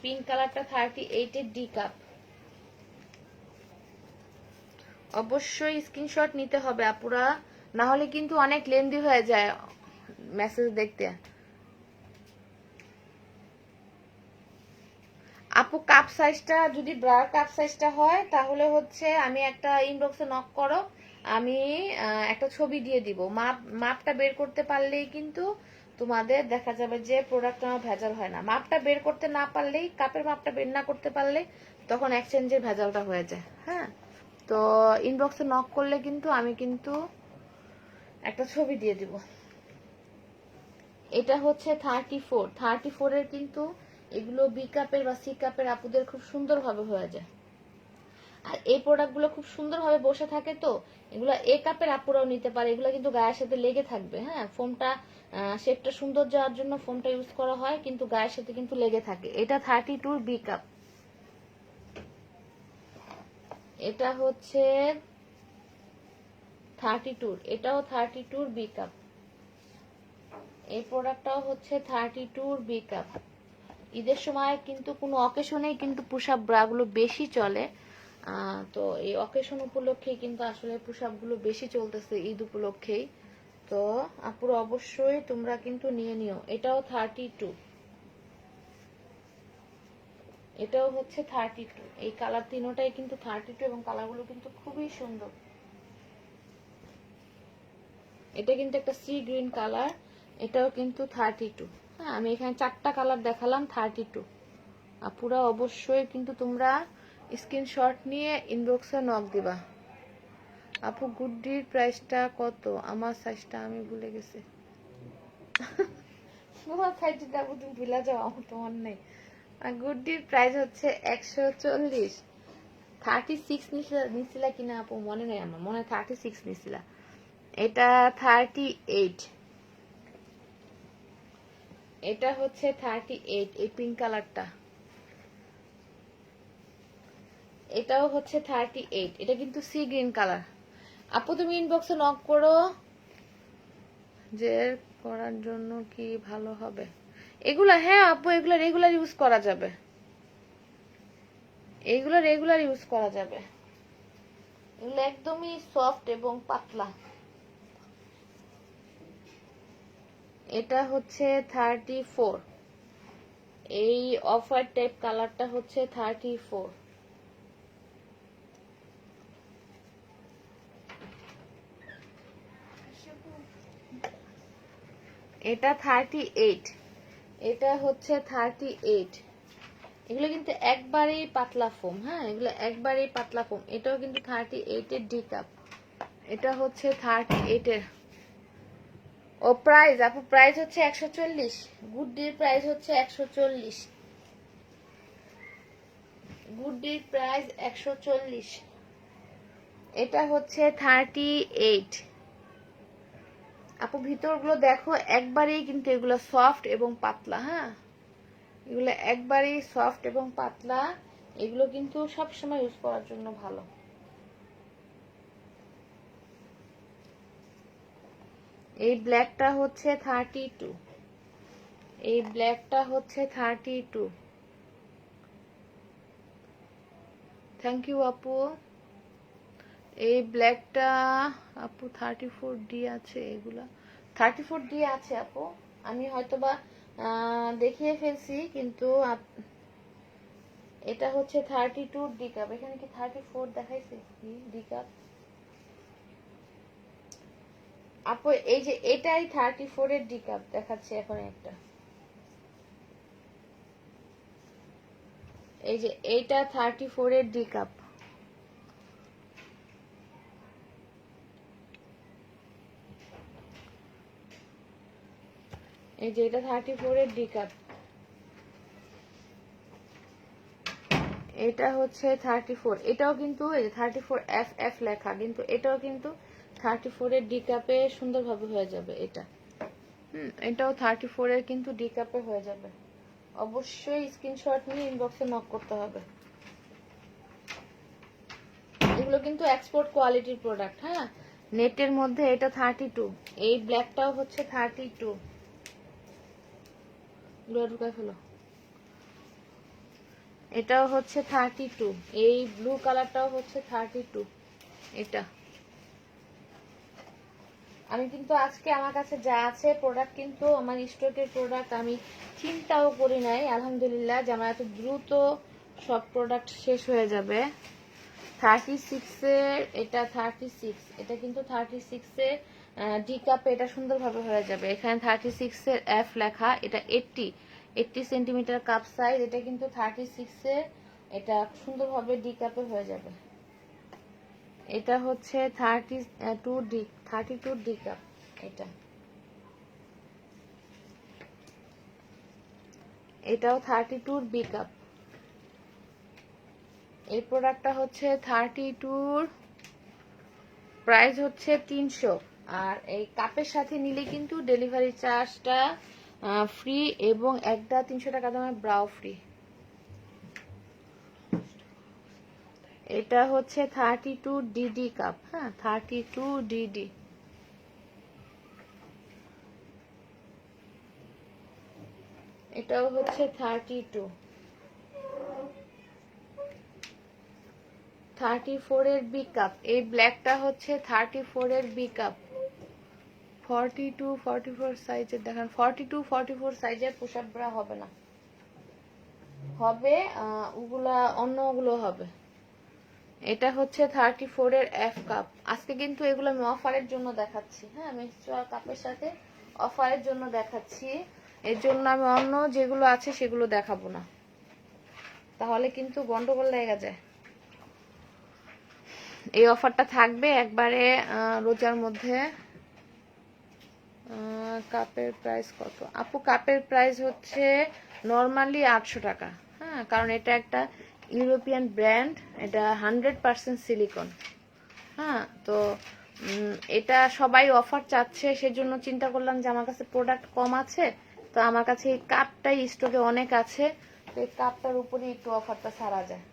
পিঙ্ক কালারটা 38 এর ডি কাপ। অবশ্যই স্ক্রিনশট নিতে হবে আপুরা, না হলে কিন্তু অনেক লেন্দি হয়ে যায় মেসেজ দেখতে। আপু কাপ সাইজটা যদি ব্রার কাপ সাইজটা হয় তাহলে হচ্ছে আমি একটা ইনবক্সে নক করো, আমি একটা ছবি দিয়ে দিব। মাপটা বের করতে পারলেই কিন্তু তোমাদের দেখা যাবে যে প্রোডাক্ট আমার ভেজাল হয় না। মাপটা বের করতে না পারলেই, কাপের মাপটা বের না করতে পারলে তখন এক্সচেঞ্জের ভেজালটা হয়ে যায়। হ্যাঁ, তো ইনবক্সে নক করলে কিন্তু আমি কিন্তু একটা ছবি দিয়ে দিব। এটা হচ্ছে 34 এর, কিন্তু এগুলো বি কাপের বা সি কাপের আপুদের খুব সুন্দরভাবে হয়ে যায়। আর এই প্রোডাক্টগুলো খুব সুন্দরভাবে বসে থাকে। তো এগুলো এ কাপের আপুরাও নিতে পারে। এগুলো কিন্তু গায়ের সাথে লেগে থাকবে। হ্যাঁ, ফোমটা শেপটা সুন্দর যাওয়ার জন্য ফোমটা ইউজ করা হয়, কিন্তু গায়ের সাথে কিন্তু লেগে থাকে। এটা 32 বি কাপ। এটা হচ্ছে 32, এটাও 32 বি কাপ। এই প্রোডাক্টটাও হচ্ছে 32 বি কাপ। ঈদের সময় কিন্তু কোনো অকেশনেই কিন্তু পুশ আপ ব্রাগুলো বেশি চলে। তো এই অকেশন উপলক্ষেই কিন্তু আসলে পুশ আপগুলো বেশি চলতেছে, ঈদ উপলক্ষেই। তো আপুর অবশ্যই তোমরা কিন্তু নিয়ে নিও। এটাও 32। এটাও হচ্ছে 32। এই কালার তিনোটাই কিন্তু 32, এবং কালারগুলো কিন্তু খুবই সুন্দর। এটা কিন্তু একটা সি গ্রিন কালার। এটাও কিন্তু 32। হ্যাঁ, আমি এখানে 4টা কালার দেখালাম 32। আপুরা অবশ্যই কিন্তু তোমরা স্ক্রিনশট নিয়ে ইনবক্সে নক দিবা। আপু গুড্ডির প্রাইসটা কত? আমার সাইজটা আমি ভুলে গেছি। তোমার সাইজটা আপু তুমি ভুলে যাও, আমার তোমার নেই। গুড্ডির প্রাইস হচ্ছে 140। 36 নিছিলা কিনা আপু মনে নেই, আমার মনে হয় 36 নিছিলা। এটা 38। এটা হচ্ছে 38, এই পিঙ্ক কালারটা। এটাও হচ্ছে 38। এটা কিন্তু সি গ্রিন কালার। আপু তুমি ইনবক্সে নক করো যে করার জন্য কি ভালো হবে এগুলা। হ্যাঁ আপু এগুলা রেগুলার ইউজ করা যাবে, এগুলো রেগুলার ইউজ করা যাবে। এগুলো একদমই সফট এবং পাতলা। এটা হচ্ছে 34, এই অফ হোয়াইট টাইপ কালারটা হচ্ছে 34। এটা 38, এটা হচ্ছে 38। এগুলো কিন্তু একবারেই পাতলা ফোম, হ্যাঁ এগুলো একবারেই পাতলা ফোম। এটাও কিন্তু 38 এর ডি কাপ, এটা হচ্ছে 38 এর। ও প্রাইস আপু প্রাইস হচ্ছে 140, গুড ডির প্রাইস হচ্ছে 140, গুড ডির প্রাইস 140। এটা হচ্ছে 38। আপু ভিতরগুলো দেখো একবারেই কিন্তু এগুলো সফট এবং পাতলা, হ্যাঁ এগুলো একবারেই সফট এবং পাতলা। এগুলো কিন্তু সব সময় ইউজ করার জন্য ভালো। এই ব্ল্যাকটা হচ্ছে 32, এই ব্ল্যাকটা হচ্ছে 32। থ্যাংক ইউ আপু। এই ব্ল্যাকটা আপু 34 ডি আছে, এগুলা 34 ডি আছে আপু। আমি হয়তোবা দেখিয়ে ফেলছি, কিন্তু এটা হচ্ছে 32 ডি কাপ। এখানে কি 34 দেখাইছে কি ডি কাপ? আপু এই যে এটাই 34 এর ডি কাপ দেখাচ্ছে এখন একটা। এই যে এইটা 34 এর ডি কাপ। এই যে এটা 34 এর ডি কাপ, এটা হচ্ছে 34। এটাও কিন্তু এই যে 34 এফ এফ লেখা, কিন্তু এটাও কিন্তু 34 এর ডি কাপে সুন্দরভাবে হয়ে যাবে এটা। এটাও 34 এর কিন্তু ডি কাপে হয়ে যাবে। অবশ্যই স্ক্রিনশট নিয়ে ইনবক্সে নক করতে হবে। এগুলো কিন্তু এক্সপোর্ট কোয়ালিটির প্রোডাক্ট, হ্যাঁ নেটের মধ্যে। এটা 32, এই ব্ল্যাকটাও হচ্ছে 32। ঢুকায় ফেলো। এটাও হচ্ছে 32, এই ব্লু কালারটাও হচ্ছে 32। এটা আমি কিন্তু আজকে আমার কাছে যা আছে প্রোডাক্ট, কিন্তু আমার স্টকের প্রোডাক্ট আমি চিন্তাও করি নাই আলহামদুলিল্লাহ যে আমার এত দ্রুত সব প্রোডাক্ট শেষ হয়ে যাবে। 36 এর এটা 36, এটা কিন্তু 36 এর ডি কাপে এটা সুন্দরভাবে হয়ে যাবে। এখানে 36 এর এফ লেখা, এটা 80 সেন্টিমিটার কাপ সাইজ। এটা কিন্তু 36 এর, এটা সুন্দরভাবে ডি কাপে হয়ে যাবে। এটা হচ্ছে 32 ডি কাপ। এটা এটাও 32 বি কাপ। এই প্রোডাক্টটা হচ্ছে 32, প্রাইস হচ্ছে 300। আর এই কাপের সাথে নিলে কিন্তু ডেলিভারি চার্জটা ফ্রি, এবং একটা 300 টাকা দামের ব্রাও ফ্রি। এটা হচ্ছে 32 ডিডি কাপ, হ্যাঁ 32 ডিডি। এটাও হচ্ছে 34 এর বি কাপ। এই ব্ল্যাকটা হচ্ছে 34 এর বি কাপ। 42 44 সাইজের দেখান। 42 44 সাইজের পুশ আপ ব্রা হবে না, হবে ওগুলা অন্যগুলো হবে। এটা হচ্ছে 34 এর এফ কাপ। আজকে কিন্তু এগুলো আমি অফারের জন্য দেখাচ্ছি, হ্যাঁ মেনস্ট্রুয়াল কাপের সাথে অফারের জন্য দেখাচ্ছি। এর জন্য আমি অন্য যেগুলো আছে সেগুলো দেখাবো না, তাহলে কিন্তু গন্ডগোল লেগে যায়। এই অফারটা থাকবে একবারে রোজার মধ্যে। কাপের প্রাইস কত আপু? কাপের প্রাইস হচ্ছে নর্মালি 800 টাকা, হ্যাঁ কারণ এটা একটা ইউরোপিয়ান ব্র্যান্ড, এটা 100% সিলিকন, হ্যাঁ তো এটা সবাই অফার চাচ্ছে, সেজন্য চিন্তা করলাম যে আমার কাছে প্রোডাক্ট কম আছে, তো আমার কাছে এই কাপটাই স্টকে অনেক আছে, তো এই কাপটার উপরে একটু অফারটা ছাড়া যায়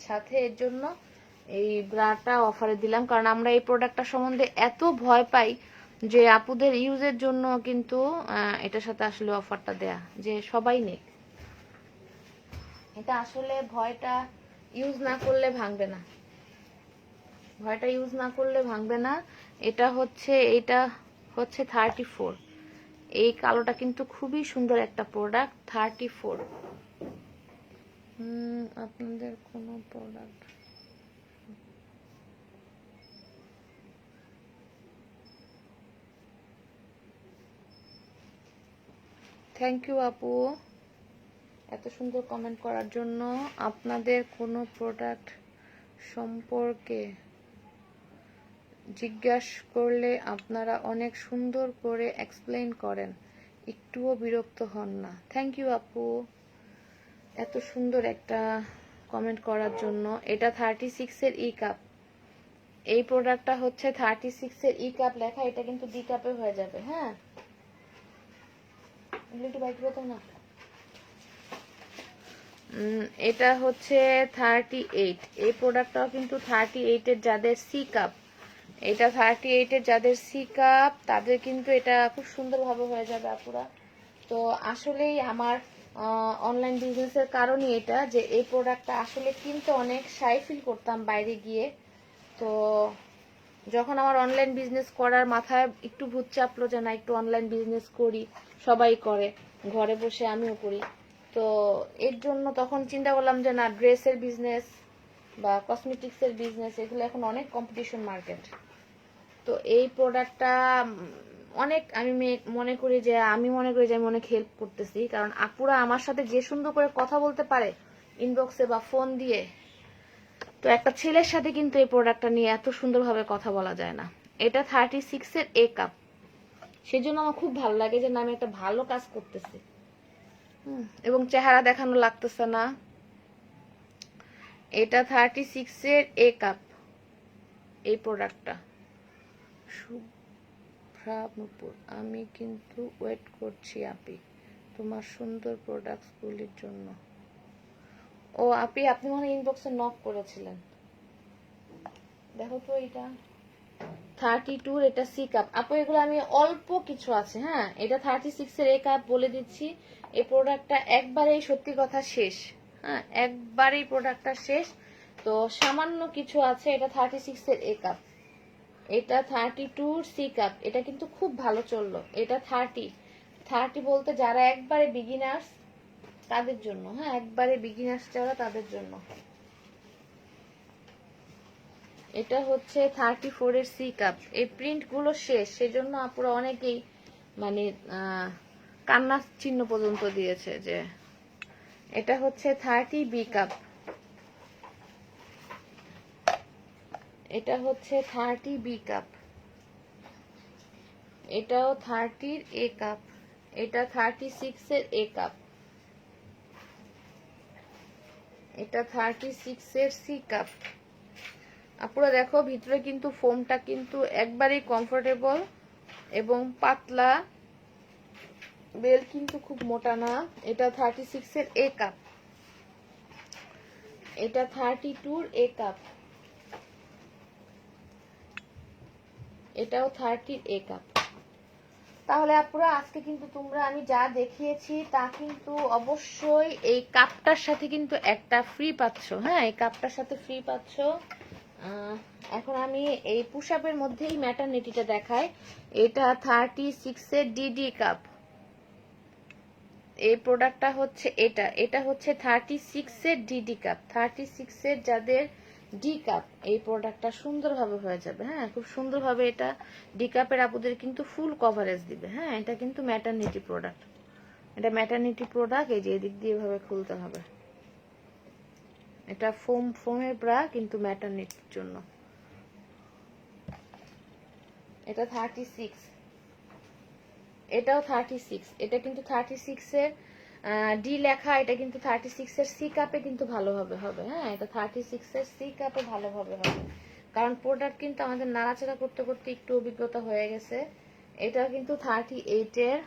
সাথে। এর জন্য এই ব্রাটা অফারে দিলাম, কারণ আমরা এই প্রোডাক্টটা সম্বন্ধে এত ভয় পাই যে আপুদের ইউজের জন্য কিন্তু এটার সাথে আসলে অফারটা দেয়া, যে সবাই নেক। এটা আসলে ভয়টা ইউজ না করলে ভাঙবে না, ভয়টা ইউজ না করলে ভাঙবে না। এটা হচ্ছে 34। এই কালোটা কিন্তু খুবই সুন্দর একটা প্রোডাক্ট, 34। আপনাদের কোনো প্রোডাক্ট থ্যাংক ইউ আপু এত সুন্দর কমেন্ট করার জন্য। আপনাদের কোনো প্রোডাক্ট সম্পর্কে জিজ্ঞাসা করলে আপনারা অনেক সুন্দর করে এক্সপ্লেইন করেন, একটুও বিরক্ত হন না। থ্যাংক ইউ আপু এত সুন্দর একটা কমেন্ট করার জন্য। এটা 36 এর ই কাপ, এই প্রোডাক্টটা হচ্ছে 36 এর ই কাপ লেখা, এটা কিন্তু ডি কাপে হয়ে যাবে। হ্যাঁ, একটু বাইক করতে না। এটা হচ্ছে 38। এই প্রোডাক্টটাও কিন্তু 38 এর যাদের সি কাপ, এটা 38 এর যাদের সি কাপ তাদের কিন্তু এটা খুব সুন্দরভাবে হয়ে যাবে আপুরা। তো আসলেই আমার অনলাইন বিজনেসের কারণই এটা, যে এই প্রোডাক্টটা আসলে কিনতে অনেক শাই ফিল করতাম বাইরে গিয়ে। তো যখন আমার অনলাইন বিজনেস করার মাথায় একটু ভূত চাপলো যে না একটু অনলাইন বিজনেস করি, সবাই করে, ঘরে বসে আমিও করি, তো এর জন্য তখন চিন্তা করলাম যে না ড্রেসের বিজনেস বা কসমেটিক্সের বিজনেস এগুলো এখন অনেক কম্পিটিশন মার্কেট। তো এই প্রোডাক্টটা অনেক আমি মনে করি যে আমি অনেক হেল্প করতেছি, কারণ আপুরা আমার সাথে যে সুন্দর করে কথা বলতে পারে ইনবক্সে বা ফোন দিয়ে, তো একটা ছেলের সাথে কিন্তু এই প্রোডাক্টটা নিয়ে এত সুন্দরভাবে কথা বলা যায় না। এটা 36 এর এ কাপ, সেজন্য আমার খুব ভালো লাগে যে না আমি একটা ভালো কাজ করতেছি, এবং চেহারা দেখানো লাগতেছে না। এটা 36 এর এ কাপ, এই প্রোডাক্টটা। শুভ্রানুপুর, আমি কিন্তু ওয়েট করছি আপি তোমার সুন্দর প্রোডাক্টসগুলির জন্য। ও আপি আপনি মনে ইনবক্সে নক করেছিলেন, দেখো তো এটা 32 এটা সি কাপ আপু, এগুলো আমি অল্প কিছু আছে। হ্যাঁ, এটা 36 এর এ কাপ বলে দিচ্ছি। এই প্রোডাক্টটা একবারেই সত্যি কথা শেষ। হ্যাঁ, একবারেই প্রোডাক্টটা শেষ। তো সামান্য কিছু আছে। এটা 36 এর এ কাপ, এটা 32 সি কাপ, এটা কিন্তু খুব ভালো চললো। এটা 30 বলতে যারা একবারে বিগিনার্স তাদের জন্য। হ্যাঁ, একবারে বিগিনার্স যারা তাদের জন্য। এটা হচ্ছে 34 এর সি কাপ। এই প্রিন্ট গুলো শেষ, সেজন্য আপুরা অনেকেই মানে কান্নার চিহ্ন পর্যন্ত দিয়েছে। যে এটা হচ্ছে 30 বি কাপ, এটা হচ্ছে 30 বি কাপ, এটাও 30 এ কাপ, এটা 36 এর এ কাপ, এটা 36 এর সি কাপ। আপুরা দেখো ভিতরে কিন্তু ফোমটা কিন্তু একবারেই কমফোর্টেবল এবং পাতলা, বেল কিন্তু খুব মোটা না। এটা 36 এর এ কাপ, এটা 32 এর এ কাপ, এটাও 30 এ কাপ। তাহলে আপুরা আজকে কিন্তু তোমরা আমি যা দেখিয়েছি তা কিন্তু অবশ্যই এই কাপটার সাথে কিন্তু একটা ফ্রি পাচ্ছ। হ্যাঁ, এই কাপটার সাথে ফ্রি পাচ্ছ। এখন আমি এই পুশআপের মধ্যেই ম্যাটারনিটিটা দেখাই। এটা 36 এর ডিডি কাপ, এই প্রোডাক্টটা হচ্ছে এটা হচ্ছে 36 এর ডিডি কাপ। 36 এর যাদের ডি কাপ এই প্রোডাক্টটা সুন্দরভাবে হয়ে যাবে। হ্যাঁ, খুব সুন্দরভাবে এটা ডি কাপের আপুদের কিন্তু ফুল কভারেজ দিবে। হ্যাঁ, এটা কিন্তু ম্যাটারনিটি প্রোডাক্ট, এটা ম্যাটারনিটি প্রোডাক্ট। এই যে এদিক দিয়ে এভাবে খুলতে হবে। এটা ফোমের ব্রা কিন্তু ম্যাটারনিটির জন্য। এটা 36, এটাও 36। এটা কিন্তু 36 এর ডি লেখা, এটা কিন্তু 36 এর সি কাপে কিন্তু ভালোভাবে হবে। হ্যাঁ, এটা 36 এর সি কাপে ভালোভাবে হবে, কারণ প্রোডাক্ট কিন্তু আমাদের নাড়াচাড়া করতে করতে একটু অভিজ্ঞতা হয়ে গেছে। এটা কিন্তু 38 এর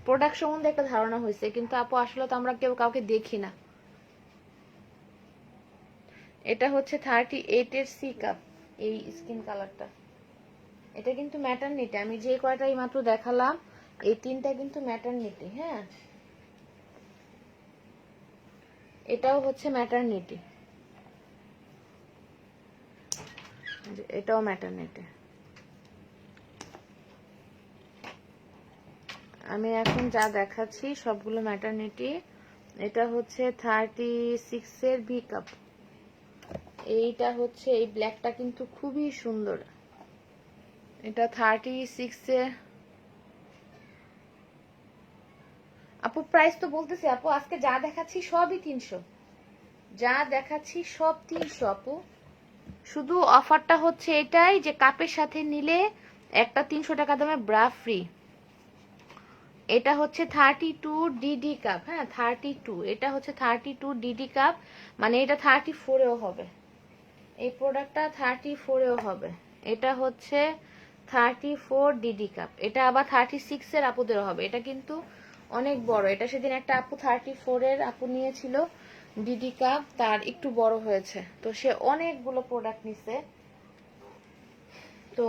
প্রোডাক্ট সম্বন্ধে একটা ধারণা হয়েছে, কিন্তু আপু আসলে তো আমরা কেউ কাউকে দেখি না। এটা হচ্ছে 38 এর সি কাপ, এই স্কিন কালারটা। এটা কিন্তু ম্যাটারনিটি, আমি যে কয়টাই মাত্র দেখালাম এই তিনটা কিন্তু ম্যাটারনিটি। হ্যাঁ, এটাও হচ্ছে ম্যাটারনিটি, এটাও ম্যাটারনিটি। আমি এখন যা দেখাচ্ছি সবগুলো ম্যাটারনিটি। এটা হচ্ছে 36 এর ভি কাপ। এইটা হচ্ছে এই ব্ল্যাকটা কিন্তু খুবই সুন্দর। এটা 36 এর। আপু প্রাইস তো বলতেছি আপু, আজকে যা দেখাচ্ছি সবই 300, যা দেখাচ্ছি সব 300 আপু। শুধু অফারটা হচ্ছে এটাই যে কাপের সাথে নিলে একটা 300 টাকা দামে ব্রা ফ্রি। এটা হচ্ছে 32 ডিডি কাপ। হ্যাঁ 32, এটা হচ্ছে 32 ডিডি কাপ, মানে এটা 34 এও হবে। এই প্রোডাক্টটা 34 এও হবে। এটা হচ্ছে 34 ডিডি কাপ। এটা আবার 36 এর আপুদের হবে। এটা কিন্তু অনেক বড়। এটা সেদিন একটা আপু 34 এর আপু নিয়েছিল ডিডি কাপ, তার একটু বড় হয়েছে, তো সে অনেকগুলো প্রোডাক্ট নিছে। তো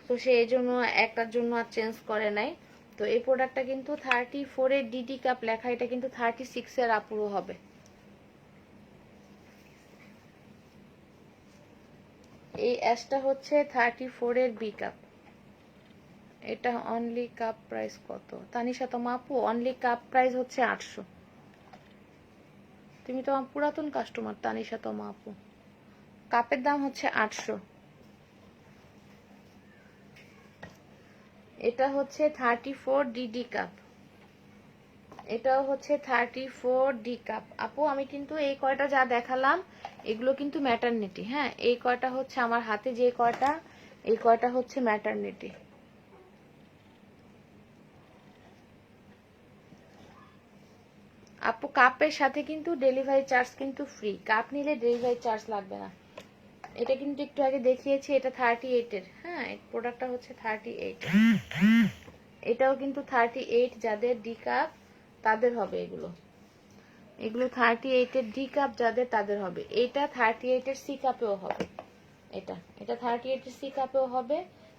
তো সে এই জন্য একটার জন্য আর চেঞ্জ করে নাই। তো এই প্রোডাক্টটা কিন্তু 34 এর ডিডি কাপ লেখা, এটা কিন্তু 36 এর আপুরও হবে। এই অ্যাশটা হচ্ছে 34 এর বি কাপ। এটা অনলি কাপ প্রাইস কত তানিশা তোমা আপু? অনলি কাপ প্রাইস হচ্ছে 800। তুমি তো আমার পুরাতন কাস্টমার তানিশা তোমা আপু। কাপের দাম হচ্ছে 800। এটা হচ্ছে 34 ডিডি কাপ। এটাও হচ্ছে 34 ডি কাপ। আপু আমি কিন্তু এই কয়টা যা দেখালাম এগুলো কিন্তু ম্যাটারনিটি। হ্যাঁ, এই কয়টা হচ্ছে আমার হাতে যে কয়টা, এই কয়টা হচ্ছে ম্যাটারনিটি। আপু কাপের সাথে কিন্তু ডেলিভারি চার্জ কিন্তু ফ্রি, কাপ নিলে ডেলিভারি চার্জ লাগবে না। এটা কিন্তু একটু আগে দেখিয়েছি, এটা 38 এর। হ্যাঁ, এই প্রোডাক্টটা হচ্ছে 38। এটাও কিন্তু 38, যাদের ডি কাপ তাদের হবে এগুলো। এগুলো 38 এর ডি কাপ যাদের, তাদের হবে। এটা 38 এর সি কাপেও হবে। এটা 38 এর সি কাপেও হবে,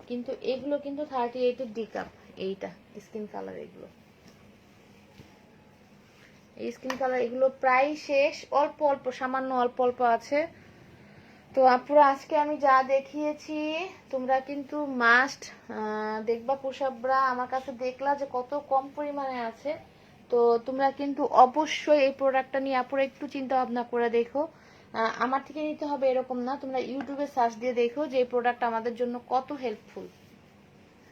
কিন্তু এগুলো কিন্তু 38 এর ডি কাপ। এইটা স্কিন কালার, এগুলো এই স্কিন কালার, এগুলো প্রায় শেষ, অল্প অল্প সামান্য অল্প অল্প আছে। তো আপুরা আজকে আমি যা দেখিয়েছি তোমরা কিন্তু মাস্ট দেখবা। পুষাবরা আমার কাছে দেখলা যে কত কম পরিমাণে আছে, তো তোমরা কিন্তু অবশ্যই এই প্রোডাক্টটা নিয়ে আপুরা একটু চিন্তা ভাবনা করে দেখো। আমার থেকে নিতে হবে এরকম না, তোমরা ইউটিউবে সার্চ দিয়ে দেখো যে এই প্রোডাক্ট আমাদের জন্য কত হেল্পফুল।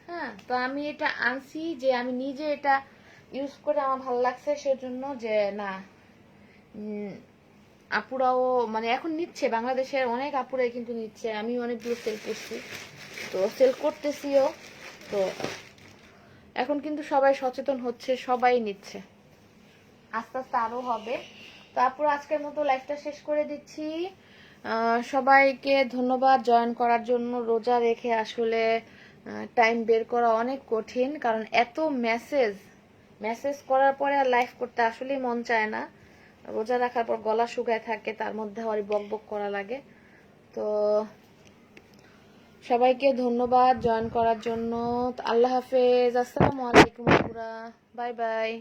হ্যাঁ, তো আমি এটা আনছি যে আমি নিজে এটা ইউজ করে আমার ভালো লাগছে, সেজন্য যে না আপুরাও মানে এখন নিচ্ছে, বাংলাদেশের অনেক আপুরাই কিন্তু নিচ্ছে, আমি অনেকগুলো সেল করছি, তো সেল করতেছিও। তো এখন কিন্তু সবাই সচেতন হচ্ছে, সবাই নিচ্ছে, আস্তে আস্তে আরো হবে। তো আপুরা আজকের মতো লাইভটা শেষ করে দিচ্ছি। সবাইকে ধন্যবাদ জয়েন করার জন্য। রোজা রেখে আসলে টাইম বের করা অনেক কঠিন, কারণ এত মেসেজ করার পরে আর লাইভ করতে আসলেই মন চায় না। রোজা রাখার পর গলা শুকায় থাকে, তার মধ্যে আবার বক বক করা লাগে। তো সবাইকে ধন্যবাদ জয়েন করার জন্য। আল্লাহ হাফেজ, আসসালামু আলাইকুম আপুরা, বাই বাই।